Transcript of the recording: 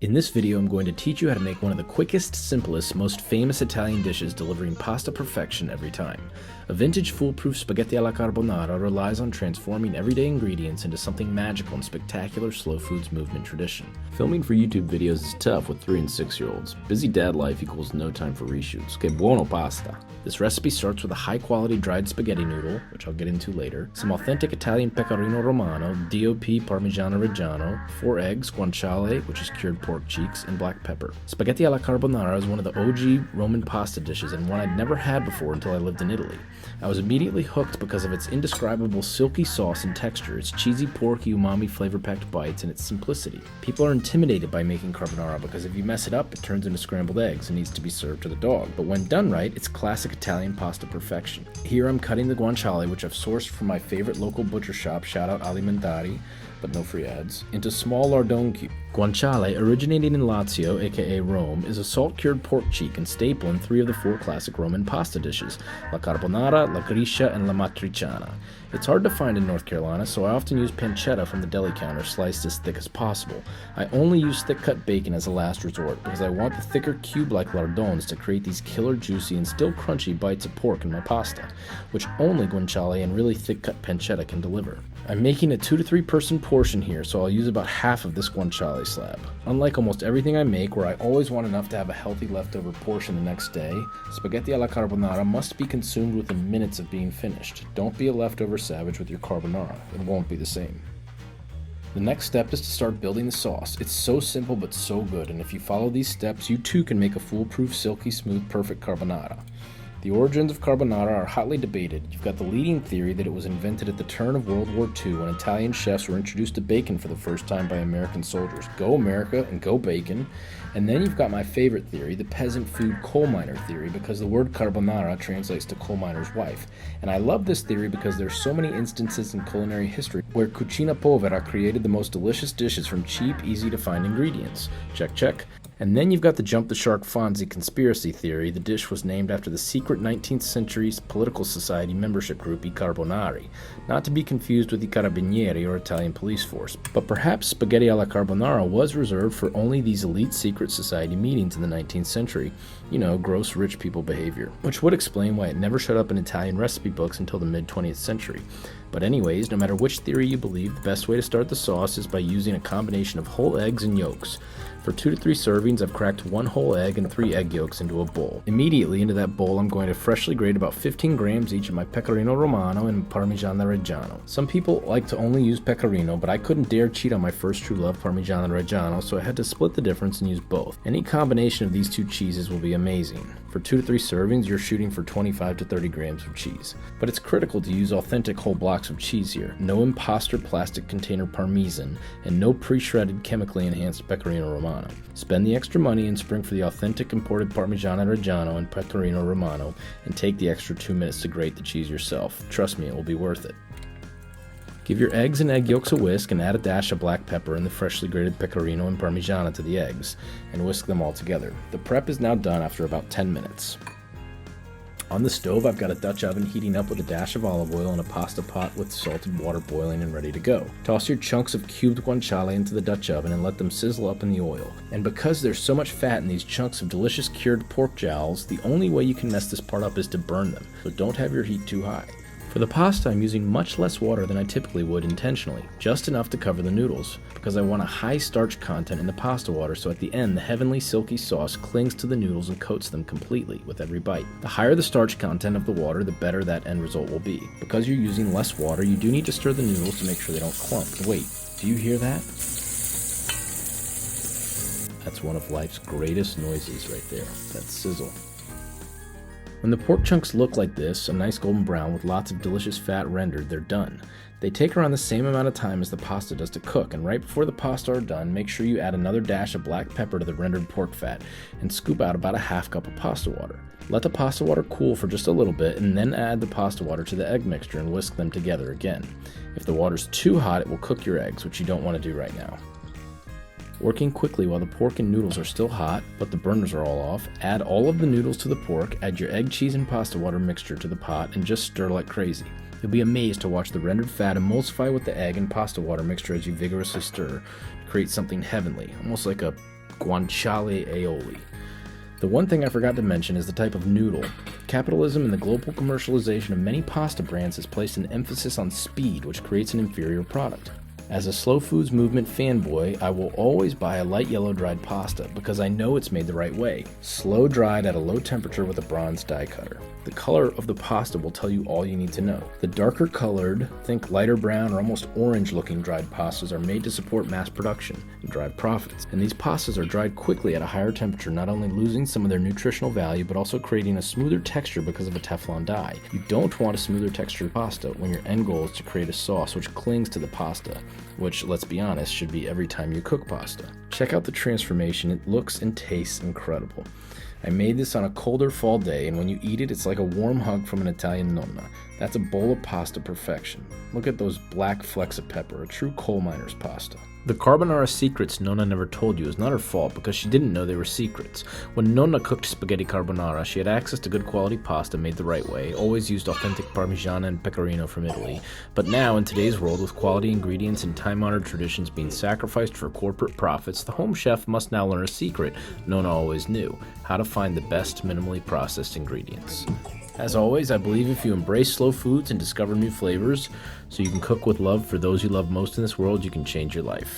In this video, I'm going to teach you how to make one of the quickest, simplest, most famous Italian dishes delivering pasta perfection every time. A vintage foolproof spaghetti alla carbonara relies on transforming everyday ingredients into something magical and spectacular slow foods movement tradition. Filming for YouTube videos is tough with 3 and 6-year-olds. Busy dad life equals no time for reshoots. Que buono pasta! This recipe starts with a high-quality dried spaghetti noodle, which I'll get into later, some authentic Italian pecorino romano, DOP parmigiana reggiano, 4 eggs, guanciale, which is cured pork cheeks, and black pepper. Spaghetti alla carbonara is one of the OG Roman pasta dishes and one I'd never had before until I lived in Italy. I was immediately hooked because of its indescribable silky sauce and texture, its cheesy porky umami flavor-packed bites, and its simplicity. People are intimidated by making carbonara because if you mess it up, it turns into scrambled eggs and needs to be served to the dog. But when done right, it's classic Italian pasta perfection. Here I'm cutting the guanciale, which I've sourced from my favorite local butcher shop, shout out Alimentari, but no free ads, into small lardon cubes. Guanciale, originating in Lazio, aka Rome, is a salt-cured pork cheek and staple in 3 of the 4 classic Roman pasta dishes, la carbonara, la griscia, and la matriciana. It's hard to find in North Carolina, so I often use pancetta from the deli counter sliced as thick as possible. I only use thick-cut bacon as a last resort because I want the thicker cube-like lardons to create these killer juicy and still crunchy bites of pork in my pasta, which only guanciale and really thick-cut pancetta can deliver. I'm making a 2 to 3 person portion here, so I'll use about half of this guanciale slab. Unlike almost everything I make, where I always want enough to have a healthy leftover portion the next day, spaghetti alla carbonara must be consumed within minutes of being finished. Don't be a leftover savage with your carbonara. It won't be the same. The next step is to start building the sauce. It's so simple but so good, and if you follow these steps, you too can make a foolproof, silky smooth, perfect carbonara. The origins of carbonara are hotly debated. You've got the leading theory that it was invented at the turn of World War II when Italian chefs were introduced to bacon for the first time by American soldiers. Go America and go bacon. And then you've got my favorite theory, the peasant food coal miner theory, because the word carbonara translates to coal miner's wife. And I love this theory because there's so many instances in culinary history where cucina povera created the most delicious dishes from cheap, easy to find ingredients. Check, check. And then you've got the jump the shark Fonzie conspiracy theory. The dish was named after the secret 19th century political society membership group I Carbonari, not to be confused with I Carabinieri or Italian police force. But perhaps spaghetti alla carbonara was reserved for only these elite secret society meetings in the 19th century. You know, gross rich people behavior, which would explain why it never showed up in Italian recipe books until the mid-20th century. But anyways, no matter which theory you believe, the best way to start the sauce is by using a combination of whole eggs and yolks. For 2 to 3 servings, I've cracked 1 whole egg and 3 egg yolks into a bowl. Immediately into that bowl, I'm going to freshly grate about 15 grams each of my pecorino romano and parmigiana reggiano. Some people like to only use pecorino, but I couldn't dare cheat on my first true love, parmigiana reggiano, so I had to split the difference and use both. Any combination of these 2 cheeses will be amazing. For 2 to 3 servings, you're shooting for 25 to 30 grams of cheese. But it's critical to use authentic whole blocks of cheese here. No imposter plastic container parmesan, and no pre-shredded chemically enhanced pecorino romano. Spend the extra money and spring for the authentic imported parmigiana reggiano and pecorino romano, and take the extra 2 minutes to grate the cheese yourself. Trust me, it will be worth it. Give your eggs and egg yolks a whisk and add a dash of black pepper and the freshly grated pecorino and parmigiana to the eggs, and whisk them all together. The prep is now done after about 10 minutes. On the stove, I've got a Dutch oven heating up with a dash of olive oil and a pasta pot with salted water boiling and ready to go. Toss your chunks of cubed guanciale into the Dutch oven and let them sizzle up in the oil. And because there's so much fat in these chunks of delicious cured pork jowls, the only way you can mess this part up is to burn them, so don't have your heat too high. For the pasta, I'm using much less water than I typically would intentionally, just enough to cover the noodles, because I want a high starch content in the pasta water so at the end the heavenly silky sauce clings to the noodles and coats them completely with every bite. The higher the starch content of the water, the better that end result will be. Because you're using less water, you do need to stir the noodles to make sure they don't clump. Wait, do you hear that? That's one of life's greatest noises right there, that sizzle. When the pork chunks look like this, a nice golden brown with lots of delicious fat rendered, they're done. They take around the same amount of time as the pasta does to cook, and right before the pasta are done, make sure you add another dash of black pepper to the rendered pork fat and scoop out about a half cup of pasta water. Let the pasta water cool for just a little bit and then add the pasta water to the egg mixture and whisk them together again. If the water's too hot, it will cook your eggs, which you don't want to do right now. Working quickly while the pork and noodles are still hot, but the burners are all off, add all of the noodles to the pork, add your egg, cheese, and pasta water mixture to the pot, and just stir like crazy. You'll be amazed to watch the rendered fat emulsify with the egg and pasta water mixture as you vigorously stir to create something heavenly, almost like a guanciale aioli. The one thing I forgot to mention is the type of noodle. Capitalism and the global commercialization of many pasta brands has placed an emphasis on speed, which creates an inferior product. As a slow foods movement fanboy, I will always buy a light yellow dried pasta because I know it's made the right way, slow dried at a low temperature with a bronze die cutter. The color of the pasta will tell you all you need to know. The darker colored, think lighter brown or almost orange looking dried pastas are made to support mass production and drive profits. And these pastas are dried quickly at a higher temperature, not only losing some of their nutritional value, but also creating a smoother texture because of a Teflon die. You don't want a smoother textured pasta when your end goal is to create a sauce which clings to the pasta, which, let's be honest, should be every time you cook pasta. Check out the transformation. It looks and tastes incredible. I made this on a colder fall day, and when you eat it, it's like a warm hug from an Italian nonna. That's a bowl of pasta perfection. Look at those black flecks of pepper, a true coal miner's pasta. The carbonara secrets Nonna never told you is not her fault because she didn't know they were secrets. When Nonna cooked spaghetti carbonara, she had access to good quality pasta made the right way, always used authentic parmigiana and pecorino from Italy. But now, in today's world, with quality ingredients and time-honored traditions being sacrificed for corporate profits, the home chef must now learn a secret Nonna always knew: how to find the best minimally processed ingredients. As always, I believe if you embrace slow foods and discover new flavors so you can cook with love for those you love most in this world, you can change your life.